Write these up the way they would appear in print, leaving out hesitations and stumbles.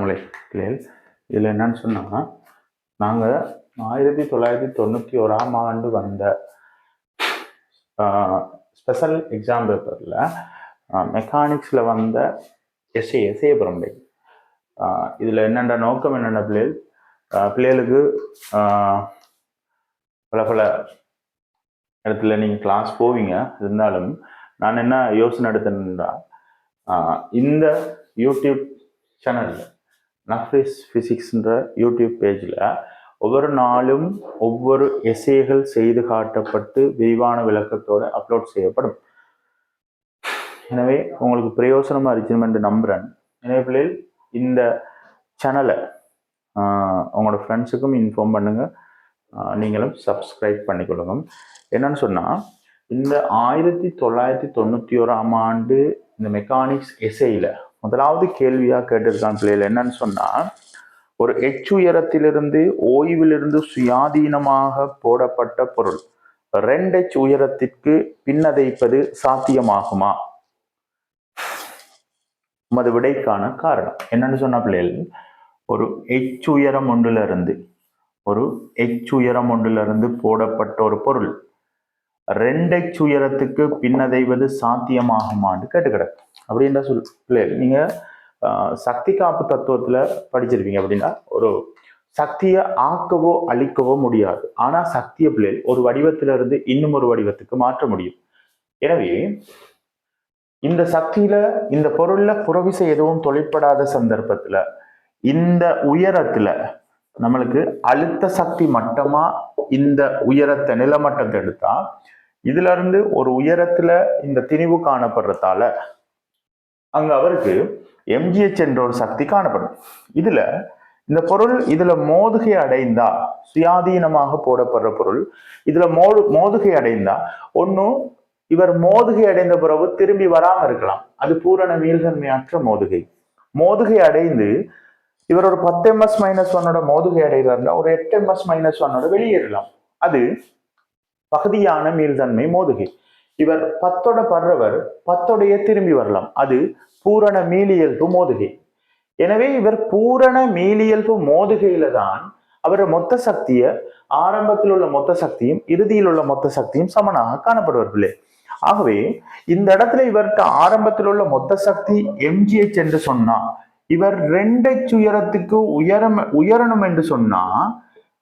பிள்ளைகள் இதில் என்னன்னு சொன்னால், நாங்கள் 1991ஆம் ஆண்டு வந்த ஸ்பெஷல் எக்ஸாம் பேப்பரில் மெக்கானிக்ஸில் வந்த எஸ்ஏ பிரம்பை இதில் என்னென்ன நோக்கம் என்னென்ன பிள்ளைகளுக்கு பல இடத்துல நீங்கள் கிளாஸ் போவீங்க. இருந்தாலும் நான் என்ன யோசனை எடுத்தேன்னா, இந்த யூடியூப் சேனலில் நஃப்ரிஸ் ஃபிசிக்ஸ்ன்ற யூடியூப் பேஜில் ஒவ்வொரு நாளும் ஒவ்வொரு எஸ்ஏகள் செய்து காட்டப்பட்டு விரிவான விளக்கத்தோடு அப்லோட் செய்யப்படும். எனவே உங்களுக்கு பிரயோசனமாக இருக்குன்னு என்று நம்புகிறேன். எனவே பிள்ளைகள் இந்த சேனலை உங்களோட ஃப்ரெண்ட்ஸுக்கும் இன்ஃபார்ம் பண்ணுங்கள். நீங்களும் சப்ஸ்கிரைப் பண்ணிக்கொள்ளுங்க. என்னன்னு சொன்னால், இந்த 1991ஆம் ஆண்டு இந்த மெக்கானிக்ஸ் எஸ்ஏயில் முதலாவது கேள்வியாக கேட்டிருக்கான் பிள்ளைகள். என்னன்னு சொன்னால், ஒரு எச் உயரத்திலிருந்து ஓய்விலிருந்து சுயாதீனமாக போடப்பட்ட பொருள் 2h உயரத்திற்கு பின்னதைப்பது சாத்தியமாகுமா? அது விடைக்கான காரணம் என்னன்னு சொன்ன பிள்ளைகள், ஒரு எச் உயரம் ஒன்றிலிருந்து போடப்பட்ட ஒரு பொருள் 2h உயரத்துக்கு பின்னதைவது சாத்தியமாகுமான்னு கேட்டுக்கிடக்கு. அப்படின்ற பிள்ளைகள் நீங்க சக்தி காப்பு தத்துவத்துல படிச்சிருப்பீங்க. அப்படின்னா ஒரு சக்தியை ஆக்கவோ அழிக்கவோ முடியாது. ஆனா சக்திய பிள்ளைகள் ஒரு வடிவத்திலிருந்து இன்னும் ஒரு வடிவத்துக்கு மாற்ற முடியும். எனவே இந்த சக்தியில இந்த பொருள்ல புறவிசை எதுவும் தொழிற்படாத சந்தர்ப்பத்துல இந்த உயரத்துல நம்மளுக்கு அழுத்த சக்தி மட்டமா இந்த உயரத்தை நிலமட்டத்தை எடுத்தா, இதுல இருந்து ஒரு உயரத்துல இந்த திணிவு காணப்படுறதால அங்க அவருக்கு mgh என்ற ஒரு சக்தி காணப்படும். இதுல இந்த பொருள் இதுல மோதுகை அடைந்தா, சுயாதீனமாக போடப்படுற பொருள் இதுல மோதுகை அடைந்தா, ஒன்னும் இவர் மோதுகை அடைந்த பிறகு திரும்பி வராம இருக்கலாம். அது பூரண மீள்தன்மையற்ற மோதுகை அடைந்து இவர் ஒரு 10 ms-1 மோதுகை அடைகிறாருன்னா ஒரு 8 ms-1 வெளியேறலாம். அது பகுதியான மீள்தன்மை மோதுகை. இவர் 10 படுறவர் 10 திரும்பி வரலாம். அது பூரண மீளியல்பு மோதுகை. எனவே இவர் பூரண மீளியல்பு மோதுகையில தான் அவர் மொத்த சக்திய ஆரம்பத்தில் உள்ள மொத்த சக்தியும் இறுதியில் உள்ள மொத்த சக்தியும் சமனாக காணப்படுவார்களே. ஆகவே இந்த இடத்துல இவர்கிட்ட ஆரம்பத்தில் உள்ள மொத்த சக்தி mgh என்று சொன்னா, இவர் 2h உயரத்துக்கு உயரணும் என்று சொன்னா,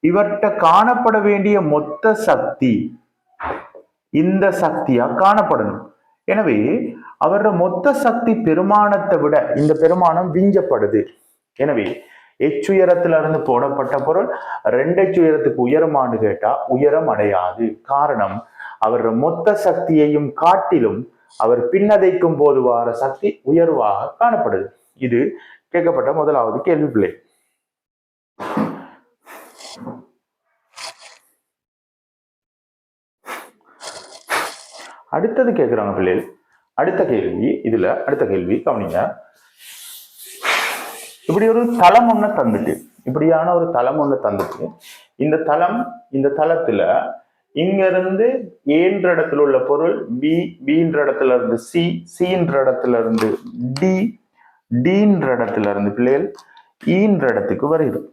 இவர்கிட்ட காணப்பட வேண்டிய மொத்த சக்தி இந்த சக்தியா காணப்படணும். எனவே அவரோட மொத்த சக்தி பெருமானத்தை விட இந்த பெருமானம் விஞ்சப்படுது. எனவே h உயரத்துல இருந்து போடப்பட்ட பொருள் 2h உயரத்துக்கு உயரமானு கேட்டா உயரம் அடையாது. காரணம், அவர் மொத்த சக்தியையும் காட்டிலும் அவர் பின்னதைக்கும் போது வார சக்தி உயர்வாக காணப்படுது. இது கேட்கப்பட்ட முதலாவது கேள்வி பிள்ளை. அடுத்தது கேட்கிறாங்க பிள்ளைகள். அடுத்த கேள்வி கவனிங்க. இப்படி ஒரு தளம் ஒண்ணு தந்துட்டு, இப்படியான ஒரு தளம் ஒண்ணு தந்துட்டு, இந்த தளத்துல இங்க இருந்து ஏன்ற இடத்துல உள்ள பொருள் பின்ற இடத்துல இருந்து சின்ற இடத்துல இருந்து டின்ற இடத்துல இருந்து பிள்ளைகள் ஈன்ற இடத்துக்கு வருகிறது.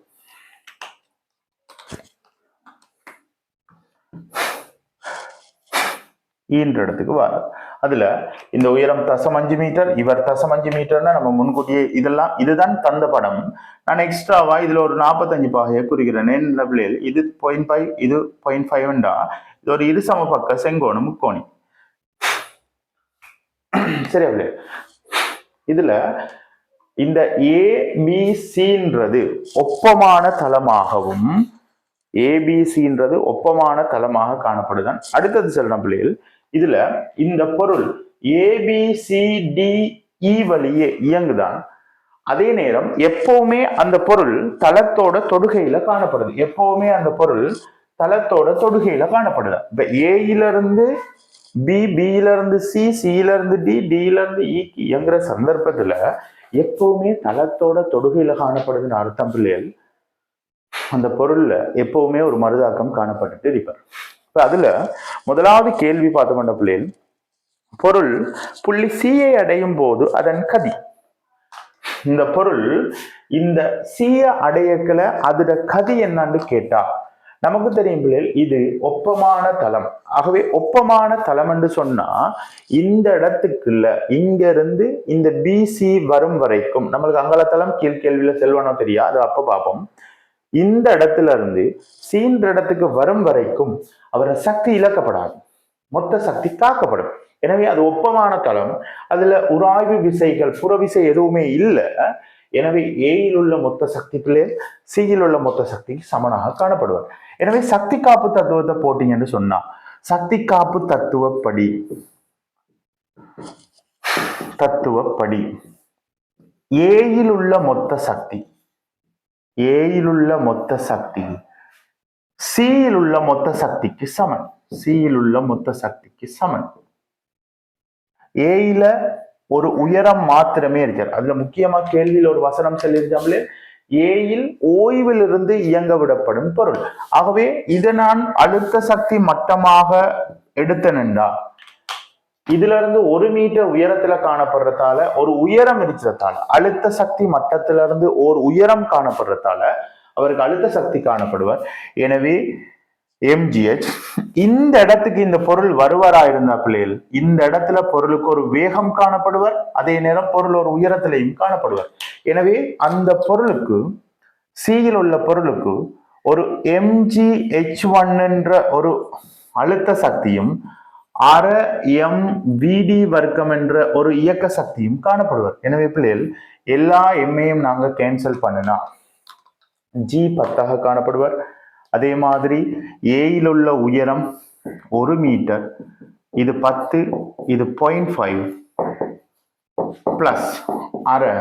ஈன்ற இடத்துக்கு வர அதுல இந்த உயரம் 0.5 மீட்டர், இவர் 0.5 மீட்டர்னா நம்ம முன்கூட்டியே இதுதான் தந்த படம். நான் எக்ஸ்ட்ராவா இதுல ஒரு 45 பாகையை குறிக்கிறேன். பிள்ளைகள் இது 0.5, இது 0.5. இது ஒரு இரு சமபக்க செங்கோண முக்கோணி. சரியா பிள்ளை? இதுல இந்த ஏபிசின்றது ஒப்பமான தளமாகவும் ஏபிசின்றது ஒப்பமான தளமாக காணப்படுதான். அடுத்தது சொல்றேன் பிள்ளைகள், இதுல இந்த பொருள் ABCDE வழியே இயங்குதான். அதே நேரம் எப்பவுமே அந்த பொருள் தளத்தோட தொடுகையில காணப்படுது. இப்ப ஏல இருந்து பில இருந்து சில இருந்து டில இருந்து இக்கு இயங்குற சந்தர்ப்பத்துல எப்பவுமே தளத்தோட தொடுகையில காணப்படுதுன்னு அர்த்தம் பிள்ளைகள். அந்த பொருள்ல எப்பவுமே ஒரு மருதாக்கம் காணப்பட்டுட்டு இருப்பார். இப்ப அதுல முதலாவது கேள்வி பார்த்தோம்னா பிள்ளைகள், பொருள் புள்ளி சியை அடையும் போது அதன் கதி இந்த பொருள் இந்த சீய அடையக்கல அதோட கதி என்னன்னு கேட்டா நமக்கு தெரியும் பிள்ளைகள் இது ஒப்பமான தளம். ஆகவே ஒப்பமான தளம் என்று சொன்னா இந்த இடத்துக்குள்ள இங்க இருந்து இந்த பிசி வரும் வரைக்கும் நம்மளுக்கு அங்கல தளம் கீழ்கேள்வியில செல்வனோ தெரியா, அது அப்ப பார்ப்போம். இந்த இடத்துல இருந்து சீன்ற இடத்துக்கு வரும் வரைக்கும் அவரை சக்தி இழக்கப்படாது, மொத்த சக்தி காக்கப்படும். எனவே அது ஒப்பமான தளம். அதுல உராய்வு விசைகள் புறவிசை எதுவுமே இல்லை. எனவே ஏயில் உள்ள மொத்த சக்தி பிள்ளை சியில் உள்ள மொத்த சக்திக்கு சமனாக காணப்படுவார். எனவே சக்தி காப்பு தத்துவத்தை போட்டீங்கன்னு சொன்னா சக்தி காப்பு தத்துவப்படி ஏயில் உள்ள மொத்த சக்தி சியில் உள்ள மொத்த சக்திக்கு சமன். ஏயில ஒரு உயரம் மாத்திரமே இருக்கார். அதுல முக்கியமா கேள்வியில் ஒரு வசனம் சொல்லியிருக்காங்களே, ஏயில் ஓய்வில் இருந்து இயங்க விடப்படும் பொருள். ஆகவே இதை நான் அழுத்த சக்தி மட்டமாக எடுத்தனண்டா இதுல இருந்து 1 மீட்டர் உயரத்துல காணப்படுறதால ஒரு உயரம் இருக்கிறதால அழுத்த சக்தி மட்டத்தில இருந்து ஒரு உயரம் காணப்படுறதால அவருக்கு அழுத்த சக்தி காணப்படுவார். எனவே எம்ஜிஹெச் இந்த இடத்துக்கு இந்த பொருள் வருவாராயிருந்தா பிள்ளைகள் இந்த இடத்துல பொருளுக்கு ஒரு வேகம் காணப்படுவார், அதே நேரம் பொருள் ஒரு உயரத்திலையும் காணப்படுவார். எனவே அந்த பொருளுக்கு சியில் உள்ள பொருளுக்கு ஒரு mgh1 என்ற ஒரு அழுத்த சக்தியும் அரை mvd வர்க்கம் என்ற ஒரு இயக்க சக்தியும் காணப்படுவார். எனவே பிள்ளைகள் எல்லா எம்மையும் நாங்க கேன்சல் பண்ணினா g 10 காணப்படுவார். அதே மாதிரி ஏயில் உள்ள உயரம் 1 மீட்டர், இது 10, இது 0.5 பிளஸ் அரை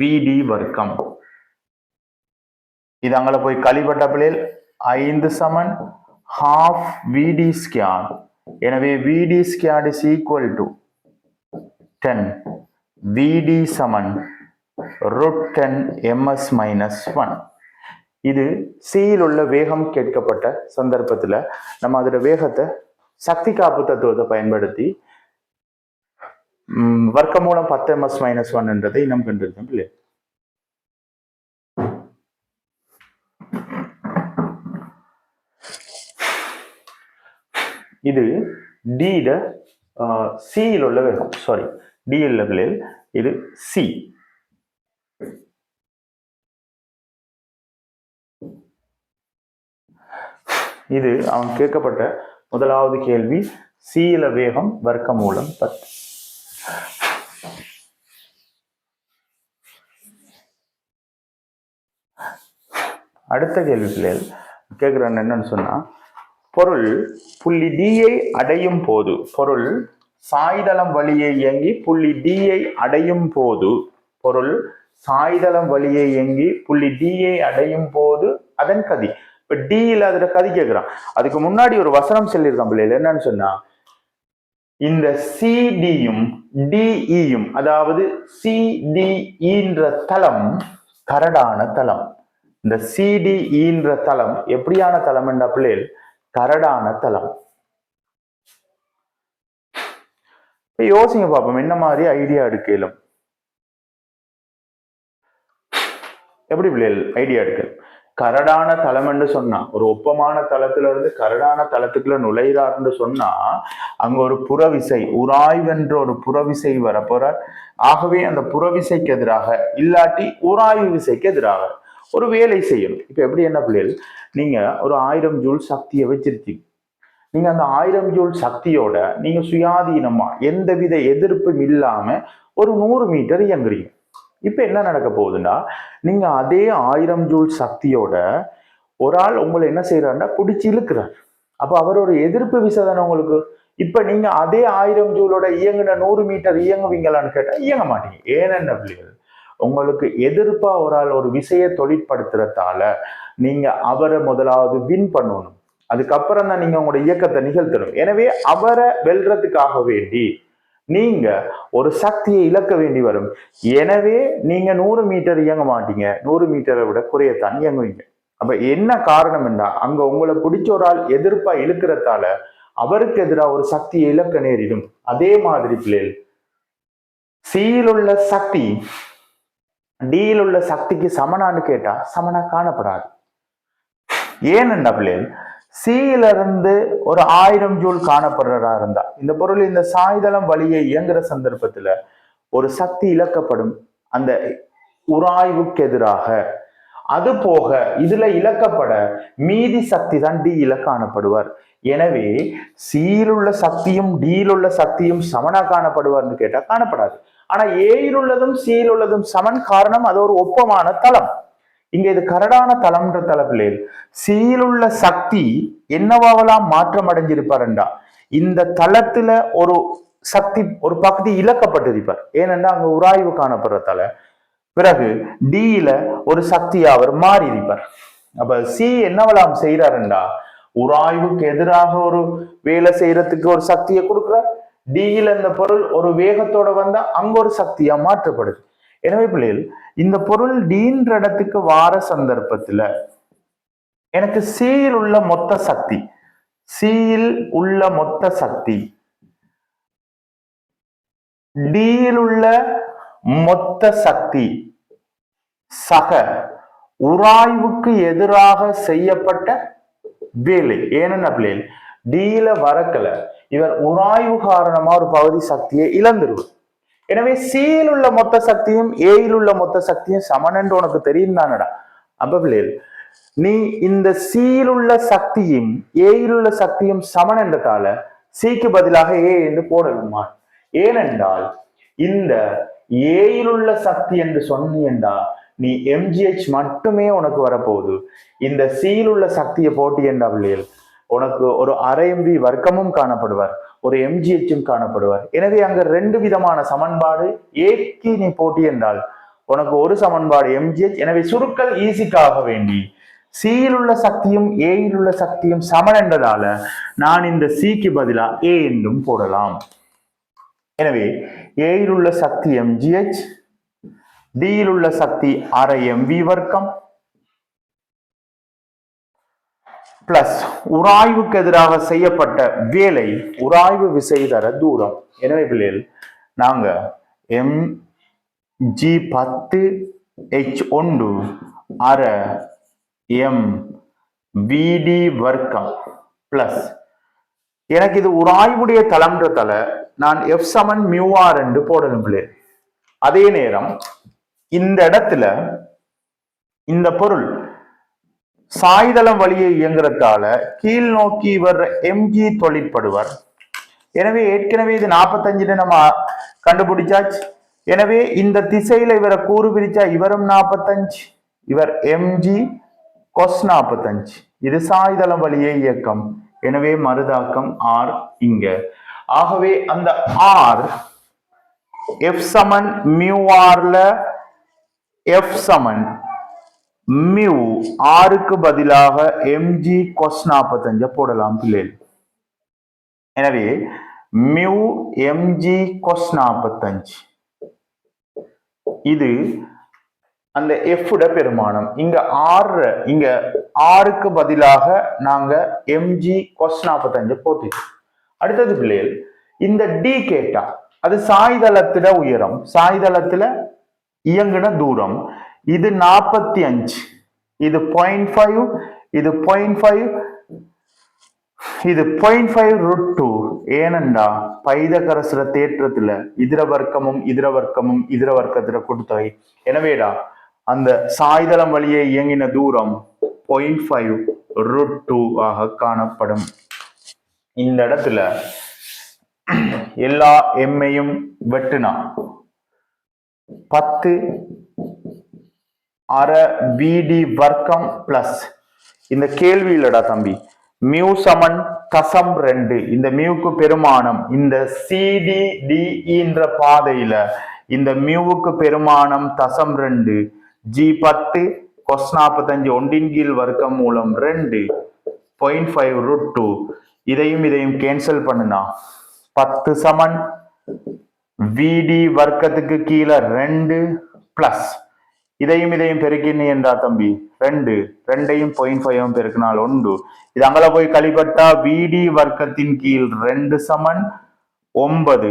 vd வர்க்கம். இது அங்கே போய் கழிப்பட்ட பிள்ளைகள் 5 சமன் half vd ஸ்கொயர். எனவே vd square is equal to 10. vd சமன் √10 ms மைனஸ் 1. இது சியில் உள்ள வேகம் கேட்கப்பட்ட சந்தர்ப்பத்துல நம்ம அதோட வேகத்தை சக்தி காப்பு தத்துவத்தை பயன்படுத்தி வர்க்க மூலம் 10 ms மைனஸ் 1 என்றதை இன்னும் கண்டிருக்கோம் இல்லையா. இது டி சியில் உள்ள வேகம், சாரி டி லெவலில் இது சி. இது அவன் கேட்கப்பட்ட முதலாவது கேள்வி. சியில வேகம் வர்க்க மூலம் 10. அடுத்த கேள்வி பிள்ளைகள் கேட்கிறான் என்னன்னு சொன்னா, பொருள் புள்ளி டியை அடையும் போது, பொருள் சாய்தளம் வழியை இயங்கி புள்ளி டியை அடையும் போது, பொருள் சாய்தளம் வழியை இயங்கி புள்ளி டியை அடையும் போது அதன் கதி. இப்ப டியில் அதோட கதி கேட்கிறான். அதுக்கு முன்னாடி ஒரு வசனம் சொல்லியிருக்கான் பிள்ளைகள் என்னன்னு சொன்னா, இந்த சிடியும் டிஇயும் அதாவது சிடிஇன்ற தளம் கரடான தளம். இந்த சிடிஇன்ற தளம் எப்படியான தளம் என்ற பிள்ளைகள் கரடான தளம். யோசிங்க பார்ப்போம் என்ன மாதிரி ஐடியா எடுக்கலும். எப்படி பிள்ளைகள் ஐடியா எடுக்கலும்? கரடான தளம் என்று சொன்னா ஒரு ஒப்பமான தளத்துல இருந்து கரடான தளத்துக்குள்ள நுழைகிறார்னு சொன்னா அங்க ஒரு புறவிசை உராய்வென்ற ஒரு புறவிசை வரப்போற. ஆகவே அந்த புறவிசைக்கு எதிராக இல்லாட்டி உராய்வு விசைக்கு எதிராக ஒரு வேலை செய்யணும். இப்ப எப்படி என்ன பிள்ளைகள், நீங்க ஒரு 1000 ஜூல் சக்தியை வச்சிருக்கீங்க. நீங்க அந்த 1000 ஜூல் சக்தியோட நீங்க சுயாதீனமா எந்தவித எதிர்ப்பும் இல்லாம ஒரு 100 மீட்டர் இயங்குறீங்க. இப்ப என்ன நடக்க போகுதுன்னா, நீங்க அதே 1000 ஜூல் சக்தியோட ஒரு ஆள் உங்களை என்ன செய்யறாருன்னா பிடிச்சி இழுக்கிறார். அப்ப அவர் ஒரு எதிர்ப்பு விசை தானே உங்களுக்கு. இப்ப நீங்க அதே 1000 ஜூலோட இயங்குன 100 மீட்டர் இயங்குவீங்களான்னு கேட்டா இயங்க மாட்டீங்க. ஏனென்ன பிள்ளைகள், உங்களுக்கு எதிர்ப்பா ஒரு ஆள் ஒரு விசையை தொழிற்படுத்துறதால நீங்க அவரை முதலாவது வின் பண்ணணும். அதுக்கப்புறம் தான் நீங்க உங்களோட இயக்கத்தை நிகழ்த்தணும். எனவே அவரை வெல்றதுக்காக வேண்டி நீங்க ஒரு சக்தியை இழக்க வேண்டி வரும். எனவே நீங்க 100 மீட்டர் இயங்க மாட்டீங்க, 100 மீட்டரை விட குறையத்தான் இயங்குவீங்க. அப்ப என்ன காரணம் என்றா, அங்க உங்களை பிடிச்ச ஒரு ஆள் எதிர்ப்பா இழுக்கிறதால அவருக்கு எதிராக ஒரு சக்தியை இழக்க நேரிடும். அதே மாதிரி பிள்ளைகள் சியில் உள்ள சக்தி டியில் உள்ள சக்திக்கு சமனான்னு கேட்டா சமனா காணப்படாது. ஏனென்றா பிள்ளைகள் சியில இருந்து ஒரு 1000 ஜூல் காணப்படுறதா இருந்தா இந்த பொருள் இந்த சாய்தளம் வழியை இயங்குற சந்தர்ப்பத்துல ஒரு சக்தி இழக்கப்படும் அந்த உராய்வுக்கு எதிராக. அது போக இதுல இழக்கப்பட மீதி சக்தி தான் டியில காணப்படுவார். எனவே சியில் உள்ள சக்தியும் டியில் உள்ள சக்தியும் சமனா காணப்படுவார்னு கேட்டா காணப்படாது. ஆனா ஏயில் உள்ளதும் சியில் உள்ளதும் சமன். காரணம் அது ஒரு ஒப்பமான தளம். இங்க இது கரடான தளம்ன்ற தளப்பில் சியில் உள்ள சக்தி என்னவாவெல்லாம் மாற்றம் அடைஞ்சிருப்பாருண்டா இந்த தளத்துல ஒரு சக்தி ஒரு பகுதி இழக்கப்பட்டிருப்பார். ஏனென்றா அங்க உராய்வு காணப்படுறதால பிறகு டியில ஒரு சக்தியா அவர் மாறி இருப்பார். அப்ப சி என்னவெல்லாம் செய்யறாருண்டா உராய்வுக்கு எதிராக ஒரு வேலை செய்யறதுக்கு ஒரு சக்தியை கொடுக்கிறார். டியில இந்த பொருள் ஒரு வேகத்தோட வந்தா அங்க ஒரு சக்தியா மாற்றப்படுது. எனவே பிள்ளைகள் இந்த பொருள் டீன்ற இடத்துக்கு வார சந்தர்ப்பத்துல எனக்கு சியில் உள்ள மொத்த சக்தி டியில் உள்ள மொத்த சக்தி சக உராய்வுக்கு எதிராக செய்யப்பட்ட வேலை. ஏனென்ன பிள்ளைகள் டியில வரக்கல இவர் உராய்வு காரணமா ஒரு பகுதி சக்தியை இழந்துருவார். எனவே சியில் உள்ள மொத்த சக்தியும் ஏயில் உள்ள மொத்த சக்தியும் சமன் என்று உனக்கு தெரியும் தானடா. அப்ப பிள்ளைகள் நீ இந்த சியில் உள்ள சக்தியும் ஏயில் உள்ள சக்தியும் சமன் என்றதால சிக்கு பதிலாக ஏ என்று போடணுமா? ஏனென்றால் இந்த ஏயில் உள்ள சக்தி என்று சொன்னீண்டா நீ எம்ஜிஹெச் மட்டுமே உனக்கு வரப்போகுது. இந்த சியில் உள்ள சக்தியை போட்டியண்டா பிள்ளைகள் உனக்கு ஒரு அரை எம்பி வர்க்கமும் காணப்படுவார், ஒரு எம்ஜிஹெச்சும் காணப்படுவார். எனவே அங்க 2 விதமான சமன்பாடு ஏக்கு நீ போட்டி என்றால் உனக்கு ஒரு சமன்பாடு எம்ஜிஹெச். எனவே சுருக்கல் ஈஸிக்காக வேண்டி சியில் உள்ள சக்தியும் ஏயில் உள்ள சக்தியும் சமன் என்றதால நான் இந்த சிக்கு பதிலா ஏ என்றும் போடலாம். எனவே ஏயில் உள்ள சக்தி எம்ஜிஹெச், டியில் உள்ள சக்தி அரை எம்வி வர்க்கம் பிளஸ் உராய்வுக்கு எதிராக செய்யப்பட்ட வேலை உராய்வு விசை தர தூரம். எனவே பிள்ளைகள் நாங்க mg10h1 அரை எம் விடி வர்க்கம் பிளஸ் எனக்கு இது உராய்வுடைய தளம்ன்றதால நான் எஃப் சமன் மியூஆர் என்று போடணும் பிள்ளைகள். அதே நேரம் இந்த இடத்துல இந்த பொருள் சாய்தளம் வழியை இயங்குறதால கீழ் நோக்கி இவர் எம்ஜி தொழிற்படுவார். எனவே ஏற்கனவே இது 45 நம்ம கண்டுபிடிச்சாச்சு. எனவே இந்த திசையில இவரை கூறு பிரிச்சா இவரும் 45, இவர் எம்ஜி கொஸ் 45. இது சாய்தளம் வழியை இயக்கம். எனவே மறுதாக்கம் ஆர் இங்க. ஆகவே அந்த ஆர் எஃப் சமன் மியூ ஆர்ல எஃப் சமன் மியூ ஆருக்கு பதிலாக எம்ஜி கொஸ் 45 போடலாம் பிள்ளைகள். எனவே மியூ எம்ஜி கொஸ் 45 இது அந்த எஃப் பெருமானம். இங்க ஆருக்கு பதிலாக நாங்க எம்ஜி கொஸ் 45 போட்டுட்டோம். அடுத்தது பிள்ளைகள் இந்த டி கேட்டா அது சாய்தளத்திட உயரம், சாய்தளத்துல இயங்குன தூரம். இது 45, இது 0.5, இது 0.5, இது 0.5 √2. ஏனண்டா பைதகரசர தேற்றத்துல இதர வர்க்கமும் இதர வர்க்கத்துல கூட்டுத்தொகை. எனவேடா அந்த சாய்தளம் வழியே இயங்கின தூரம் 0.5 √2 ஆக காணப்படும். இந்த இடத்துல எல்லா எம்மையும் வெட்டுனா 10 அரை விடி வர்க்கம் பிளஸ் இந்த கேள்வி இல்லடா தம்பி மியூ சமன் தசம் 2. இந்த மியூக்கு பெருமானம் இந்த சிடிடிஇன்ற பாதையில இந்த மியூவுக்கு பெருமானம் தசம் 2 G10 கொஸ் 45 ஒன்றின் கீழ் வர்க்கம் மூலம் 2 0.5 √2. இதையும் கேன்சல் பண்ணுனா 10 சமன் விடி வர்க்கத்துக்கு கீழே 2 பிளஸ் இதையும் பெருக்கினி என்றா தம்பி 2 2ஐயும் 0.5 பெருக்கினால் 1. இது அங்கல போய் கழிப்பட்டா விடி வர்க்கத்தின் கீழ் 2 சமன் 9.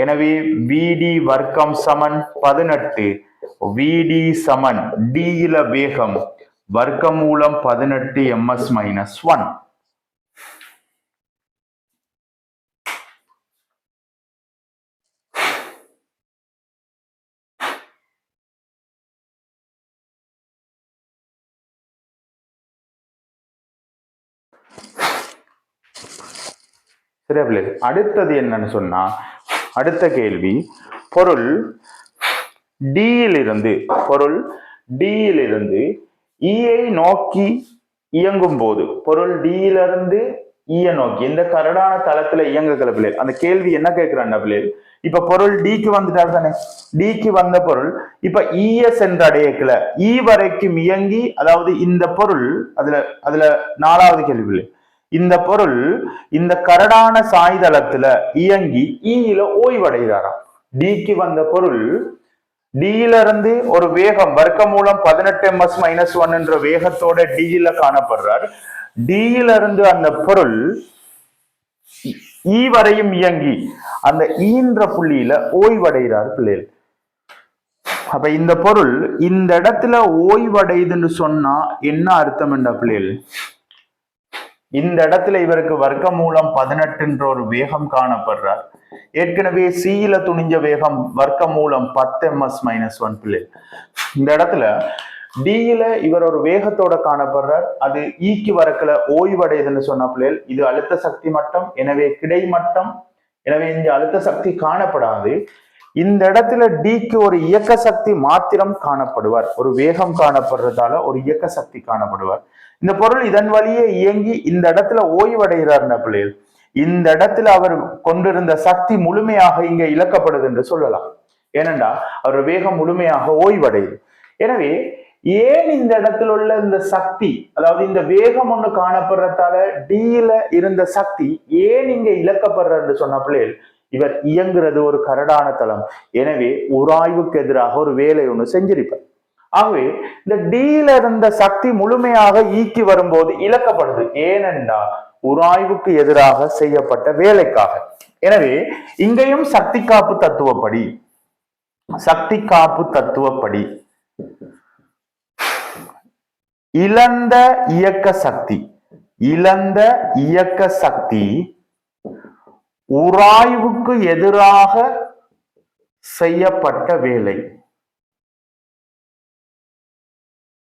எனவே விடி வர்க்கம் சமன் 18. விடி சமன் டியில வேகம் வர்க்கமூலம் 18 ms - 1. அடுத்தது என்னன்னு சொன்னா, அடுத்த கேள்வி, பொருள் டியிலிருந்து ஈயை நோக்கி இயங்கும் போது, பொருள் டியிலிருந்து ஈய நோக்கி இந்த கரடான தளத்துல இயங்குகிற பிள்ளைகள், அந்த கேள்வி என்ன கேட்கிறான் பிள்ளைகள், இப்ப பொருள் டிக்கு வந்துட்டார் தானே, டிக்கு வந்த பொருள் இப்ப இஎஸ் என்ற அடையக்கல இ வரைக்கும் இயங்கி, அதாவது இந்த பொருள் அதுல 4வது கேள்வி, இந்த பொருள் இந்த கரடான சாய்தளத்துல இயங்கி ஈயில ஓய்வடைகிறாராம். டிக்கு வந்த பொருள் டியில இருந்து ஒரு வேகம் வர்க்கமூலம் 18 ms - 1 என்ற வேகத்தோட டியில காணப்படுறார். டியில இருந்து அந்த பொருள் ஈ வரையும் இயங்கி அந்த ஈன்ற புள்ளியில ஓய்வடைகிறார் பிள்ளைகள். அப்ப இந்த பொருள் இந்த இடத்துல ஓய்வடையுதுன்னு சொன்னா என்ன அர்த்தம் என்ற பிள்ளைகள், இந்த இடத்துல இவருக்கு வர்க்கமூலம் 18 என்ற ஒரு வேகம் காணப்படுறார். ஏற்கனவே சியில துணிஞ்ச வேகம் வர்க்கமூலம் 10 ms - 1 பிள்ளை. இந்த இடத்துல டியில இவர் ஒரு வேகத்தோட காணப்படுறார். அது ஈக்கு வரக்கல ஓய்வடையுதுன்னு சொன்ன பிள்ளைகள், இது அழுத்த சக்தி மட்டம், எனவே கிடைமட்டம், எனவே இந்த அழுத்த சக்தி காணப்படாது. இந்த இடத்துல டிக்கு ஒரு இயக்க சக்தி மாத்திரம் காணப்படுவார். ஒரு வேகம் காணப்படுறதால ஒரு இயக்க சக்தி காணப்படுவார். இந்த பொருள் இதன் வழியே இயங்கி இந்த இடத்துல ஓய்வடைகிறார் பிள்ளைகள். இந்த இடத்துல அவர் கொண்டிருந்த சக்தி முழுமையாக இங்க இழக்கப்படுது என்று சொல்லலாம். ஏனென்றா அவர் வேகம் முழுமையாக ஓய்வடையுது. எனவே ஏன் இந்த இடத்துல உள்ள இந்த சக்தி, அதாவது இந்த வேகம் ஒண்ணு காணப்படுறதால டியில இருந்த சக்தி ஏன் இங்க இழக்கப்படுற சொன்ன பிள்ளைகள், இவர் இயங்குறது ஒரு கரடான தளம், எனவே உராய்வுக்கு எதிராக ஒரு வேலை ஒண்ணு செஞ்சிருப்பார். ஆகவே இந்த டியில இருந்த சக்தி முழுமையாக ஈக்கி வரும்போது இழக்கப்படுது. ஏனென்றா உராய்வுக்கு எதிராக செய்யப்பட்ட வேலைக்காக. எனவே இங்கேயும் சக்தி காப்பு தத்துவப்படி இழந்த இயக்க சக்தி உராய்வுக்கு எதிராக செய்யப்பட்ட வேலை.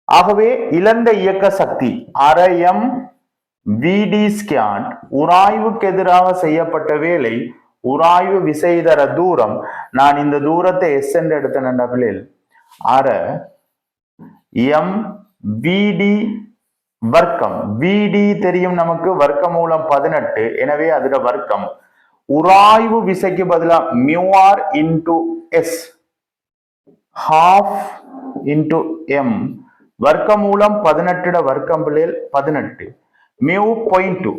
ஆகவே இழந்த இயக்க சக்தி அரையம் விடி ஸ்கேன் உராய்வுக்கு எதிராக செய்யப்பட்ட வேலை, உராய்வு விசை தர தூரம். நான் இந்த தூரத்தை எஸ் என்று எடுத்தேன் பிள்ளைகள், அரை எம் விடி வர்க்கம். விடி தெரியும் நமக்கு, வர்க்கமூலம் 18, எனவே அதுல வர்க்கம். உராய்வு விசைக்கு பதிலாக mu R into S half into M, வர்க்கமூலம் 18 வர்க்கம் பிள்ளைகள் 18 மியூ 0.2.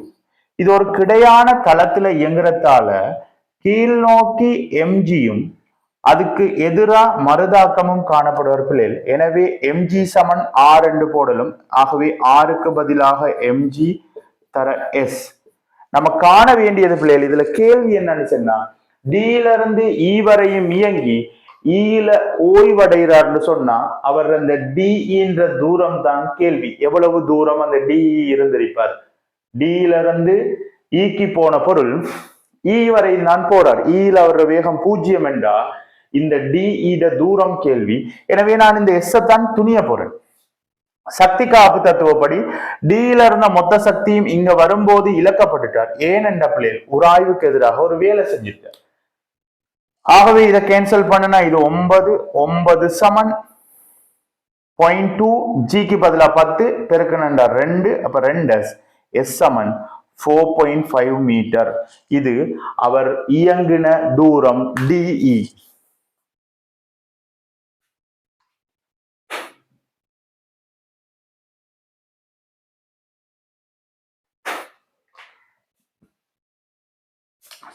இது ஒரு கிடையான தளத்துல இயங்குறதால கீழ் நோக்கி எம்ஜியும் அதுக்கு எதிராக மறுதாக்கமும் காணப்படுவார் பிள்ளைகள். எனவே எம்ஜி சமன் ஆர் என்று போடலும். ஆகவே ஆருக்கு பதிலாக எம்ஜி தர எஸ். நம்ம காண வேண்டியது பிள்ளைகள், இதுல கேள்வி என்னன்னு சொன்னா, டியில இருந்து ஈ வரையும் இயங்கி ஈல ஓய்வடைகிறார்னு சொன்னா அவர் அந்த டிஇன்ற தூரம் தான் கேள்வி. எவ்வளவு தூரம் அந்த டிஇ இருந்திருப்பார்? டியில இருந்து ஈக்கு போன பொருள் ஈ வரை தான் போறார். ஈல அவர வேகம் 0 என்றா இந்த டிஇட தூரம் கேள்வி. எனவே நான் இந்த எஸ் தான் துணிய போறேன். சக்தி காப்பு தத்துவப்படி டியில இருந்த மொத்த சக்தியும் இங்க வரும்போது இழக்கப்பட்டுட்டார். ஏனென்ற பிள்ளைகள் உராய்வுக்கு எதிராக ஒரு வேலை செஞ்சிட்டார். ஆகவே இதை கேன்சல் பண்ணுனா இது 9 சமன் 0.2, ஜிக்கு பதிலா 10 பெருக்கணுண்டா 2, அப்ப 2 எஸ் சமன் 4.5 மீட்டர். இது அவர் இயங்கின தூரம் டிஇ.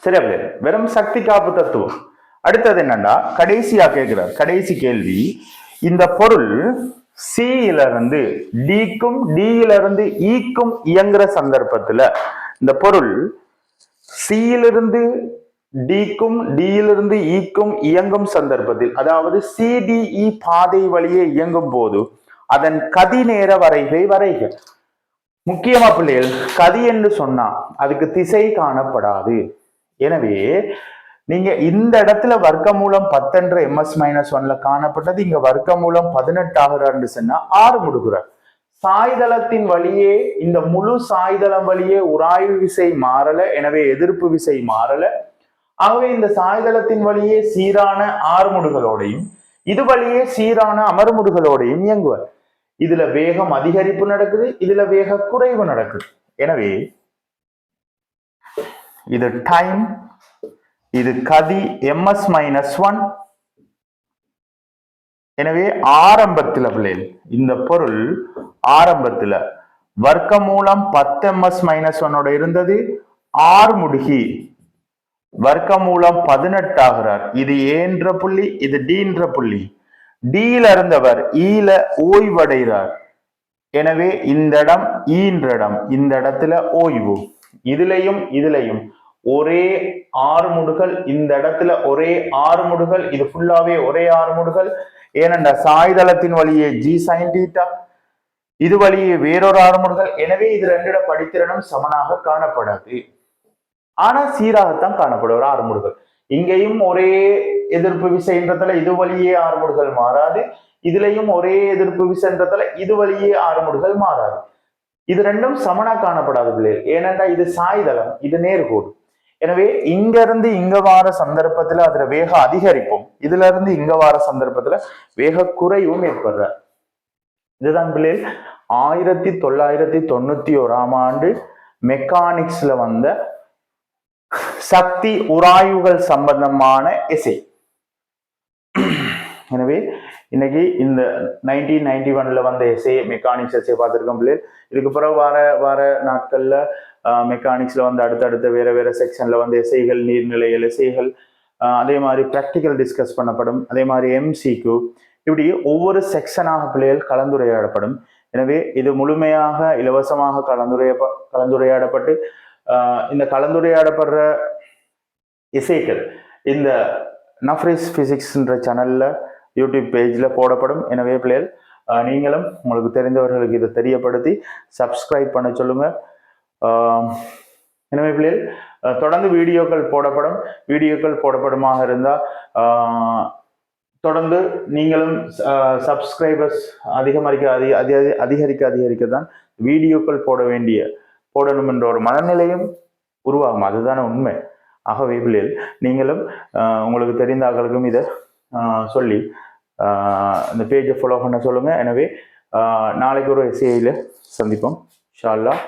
சரியா பிள்ளை, வெறும் சக்தி காப்பு தத்துவம். அடுத்தது என்னன்னா கடைசியா கேட்கிறார், கடைசி கேள்வி, இந்த பொருள் சியில இருந்து டிக்கும் டியில இருந்து ஈக்கும் இயங்குற சந்தர்ப்பத்துல இந்த பொருள் சியிலிருந்து டிக்கும் டியிலிருந்து ஈக்கும் இயங்கும் சந்தர்ப்பத்தில், அதாவது சிடிஇ பாதை வழியே இயங்கும் போது அதன் கதி நேர வரைகை வரைக. முக்கியமா பிள்ளைகள், கதி என்று சொன்னா அதுக்கு திசை காணப்படாது. எனவே நீங்க இந்த இடத்துல வர்க்கமூலம் 10 MS-1 காணப்பட்டது, இங்க வர்க்கமூலம் 18 ஆகிறார்னு சொன்னா 6 முடுகிறார். சாய்தளத்தின் வழியே, இந்த முழு சாய்தளம் வழியே உராய்வு விசை மாறல, எனவே எதிர்ப்பு விசை மாறல. ஆகவே இந்த சாய்தளத்தின் வழியே சீரான ஆறுமுடுகளோடையும் இது வழியே சீரான அமர்முடுகளோடையும் இயங்குவார். இதுல வேகம் அதிகரிப்பு நடக்குது, இதுல வேக குறைவு நடக்குது. எனவே இது டைம், இது கதி MS-1. எனவே ஆரம்பத்துல பிள்ளைகள் இந்த பொருள் ஆரம்பத்துல வர்க்கமூலம் 10 MS-1 இருந்தது, 6 முடுகி வர்க்கமூலம் 18 ஆகிறார். இது ஏன்ற புள்ளி, இது டீன்ற புள்ளி. டீல இருந்தவர் ஈல ஓய்வடைகிறார். எனவே இந்த இடம் ஈன்ற இடம், இந்த இடத்துல ஓய்வு. இதுலையும் இதுலையும் ஒரே 6 முடுகள், இந்த இடத்துல ஒரே 6 முடுகள், இது ஃபுல்லாவே ஒரே 6 முடுகள். ஏனென்றா சாய்தளத்தின் வழியே ஜி சைன் தீட்டா, இது வழியே வேறொரு 6 முடுகள். எனவே இது ரெண்டிட படித்திறனும் சமனாக காணப்படாது. ஆனா சீராகத்தான் காணப்படும் 6 முடுகள். இங்கேயும் ஒரே எதிர்ப்பு விசைன்றதுல இது வழியே 6 முடுகள் மாறாது, இதுலயும் ஒரே எதிர்ப்பு விசைன்றதுல இது வழியே 6 முடுகள் மாறாது. இது ரெண்டும் சமனா காணப்படாது பிள்ளைகள். ஏனென்றா இது சாய்தளம், இது நேர்கோடு. எனவே இங்க இருந்து இங்க வார சந்தர்ப்பத்துல அதுல வேக அதிகரிப்பும், இதுல இருந்து இங்க வார சந்தர்ப்பத்துல வேக குறைவும் ஏற்படுற. இதுதான் பிள்ளைகள் 1991 மெக்கானிக்ஸ்ல வந்த சக்தி உராய்வுகள் சம்பந்தமான எசை. எனவே இன்னைக்கு இந்த 1991 வந்த எசை, மெக்கானிக்ஸ் எசை பார்த்துருக்கோம் பிள்ளைகள். இதுக்கு பிறகு வார நாட்கள்ல மெக்கானிக்ஸ்ல வந்து அடுத்தடுத்த வேற செக்ஷன்ல வந்து எசைகள், நீர்நிலைகள் எசைகள், அதே மாதிரி ப்ராக்டிக்கல் டிஸ்கஸ் பண்ணப்படும். அதே மாதிரி MCQ, இப்படி ஒவ்வொரு செக்ஷனாக பிள்ளைகள் கலந்துரையாடப்படும். எனவே இது முழுமையாக இலவசமாக கலந்துரையாடப்பட்டு இந்த கலந்துரையாடப்படுற இசைகள் இந்த நஃப்ரிஸ் பிசிக்ஸ்ன்ற சேனல்ல யூடியூப் பேஜ்ல போடப்படும். எனவே பிள்ளைகள் நீங்களும் உங்களுக்கு தெரிந்தவர்களுக்கு இதை தெரியப்படுத்தி சப்ஸ்கிரைப் பண்ண சொல்லுங்க. எனவே பிள்ளைகள் தொடர்ந்து வீடியோக்கள் போடப்படுமாக இருந்தால் தொடர்ந்து நீங்களும் சப்ஸ்கிரைபர்ஸ் அதிகரிக்க தான் வீடியோக்கள் போடணும் என்ற ஒரு மனநிலையும் உருவாகும். அதுதானே உண்மை. ஆகவே பிள்ளைகள் நீங்களும் உங்களுக்கு தெரிந்த ஆட்களுக்கும் இதை சொல்லி இந்த பேஜை ஃபாலோ பண்ண சொல்லுங்க. எனவே நாளைக்கு ஒரு எஸ்ஏல சந்திப்போம் இன்ஷா அல்லாஹ்.